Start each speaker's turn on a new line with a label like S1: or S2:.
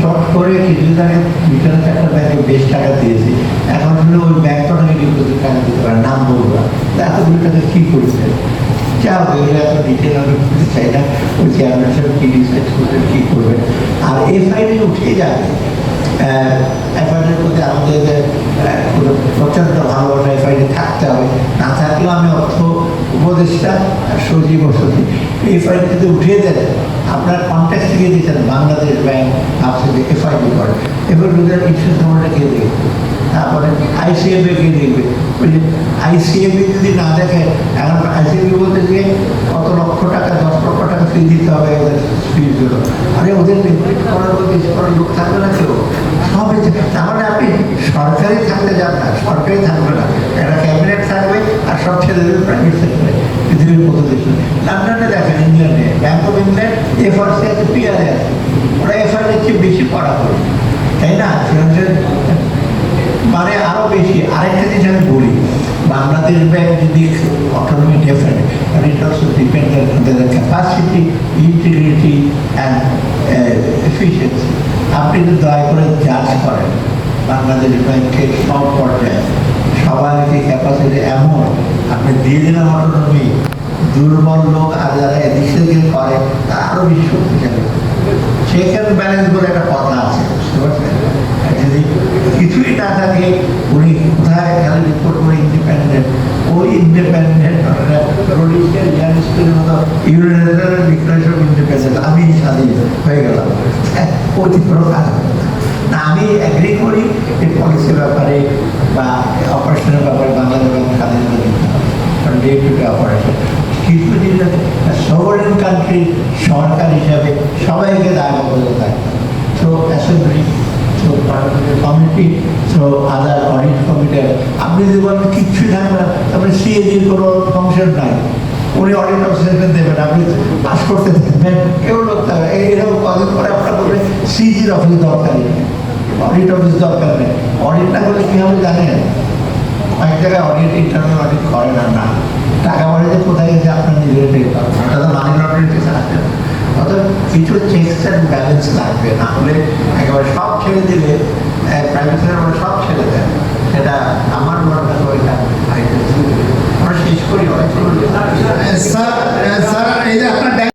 S1: চট করে কিছুদিন আগে বিকালে একটা ব্যাংকে বেশ টাকা দিয়েছি, এখন হলে ওই ব্যাংকটাকে ডিপোজিট টাকা দিতে পারে, নাম বলবো না। এতগুলো টাকা কী করেছে যা এগুলো এত ডিটেল আমি বলতে চাই না। ওই চেয়ারম্যান সাহেব কী ডিসাইড করবেন, কী করবেন। আর এফআইডি উঠে যাবে, এফআইডির প্রতি আমাদের প্রচণ্ড ভালোবাসা, এফআইডি থাকতে হবে। না থাকলেও আমি অর্থ উপদেষ্টা সজীব বসতি এফআইডি যদি উঠিয়ে দেন, আপনার কন্ট্যাক্ট থেকে দিয়েছেন বাংলাদেশ ব্যাংক আপনি যে এফআইডি করে, এবার ইন্স্যুরেন্স নম্বরটা কে দেখবে, তারপরে আইসিএফে কে দেখবে। ওই যে আইসিএফে যদি না দেখে, এখন আইসিএফে বলতে গিয়ে কত লক্ষ টাকা, 10 লক্ষ টাকা ফি দিতে হবে ওদের ফির জন্য। আরে ওদের রেগুলেট করার মধ্যে করার লোক থাকবে না কেউ, সবই। তার মানে আপনি সরকারি থাকতে যান না, সরকারি থাকবে না, একটা ক্যাবিনেট থাকবে আর সব ছেড়ে দেবে প্রাইভেট সেক্টরে। পৃথিবীর কত দেশ, লন্ডনে দেখেন, ইংল্যান্ডে ব্যাংক অফ ইংল্যান্ড এফআরসি আছে, পিআরএ আছে, ওরা এফআরসির চেয়ে বেশি পড়া করে, তাই না? মানে আরো বেশি। আরেকটা জিনিস আমি বলি, বাংলাদেশ ব্যাংক যদি autonomy different, but it also depends on their capacity, integrity and efficiency. আপনি যদি দয়া করে জাজ করেন বাংলাদেশ ব্যাংকের সব পর্যায়ে সবাইকে ক্যাপাসিটি এমন, আপনি দিয়ে দিলেন অটোনমি, দুর্বল লোক আর যারা এদিক সেদিকে করে তারা আরো বেশি শক্তিশালী। চেক অ্যান্ড ব্যালেন্স বলে একটা কথা আছে, বুঝতে পারছেন? যদি কিছুই না থাকে, উনি কোথায় খেলে রিপোর্ট করে ইন্ডিপেন্ডেন্ট, ওই ইন্ডিপেন্ডেন্ট ইউনিলাটারাল ডিক্লারেশন অফ ইন্ডিপেন্ডেন্স, আমি স্বাধীন হয়ে গেলাম, অতি প্রকার না। আমি অ্যাগ্রি করি এই পলিসির ব্যাপারে বা অপারেশনের ব্যাপারে বাংলাদেশ ব্যাংক স্বাধীনতা দিতে হবে, কারণ ডে টু ডে অপারেশন। কিছু জিনিস সভারেন কান্ট্রির সরকার হিসাবে সবাইকে দায়বদ্ধতা থাকতে হবে। So assembly, so parliamentary committee, so আদার অডিট কমিটি। আপনি যদি বলেন কিচ্ছুই থাকবে না, তারপরে সিএজির কোনো ফাংশন নাই, উনি অডিট অফিসারকে দেবেন, আপনি পাস করতে থাকবেন, কেউ লোক থাকবে। এরকম কদিন পরে আপনার বলবে সিজির অফিস দরকারই নেই, অডিট অফিস দরকার নেই। অডিট না করলে কী হবে জানেন? কয়েক জায়গায় অডিট, ইন্টারনাল অডিট করে না, না টাকা বাড়িতে কোথায় গেছে আপনার নিজের টের পাবেন, ওটা তো মানি লন্ডারিং কেসে আসবে। অর্থাৎ কিছু চেকস অ্যান্ড ব্যালেন্স লাগবে, না হলে একেবারে সব ছেড়ে দিলে প্রাইভেট সেক্টর সব ছেড়ে দেয়, সেটা আমার মনে হয় ওইটা আমরা শেষ করি অনেক।
S2: স্যার এই যে আপনার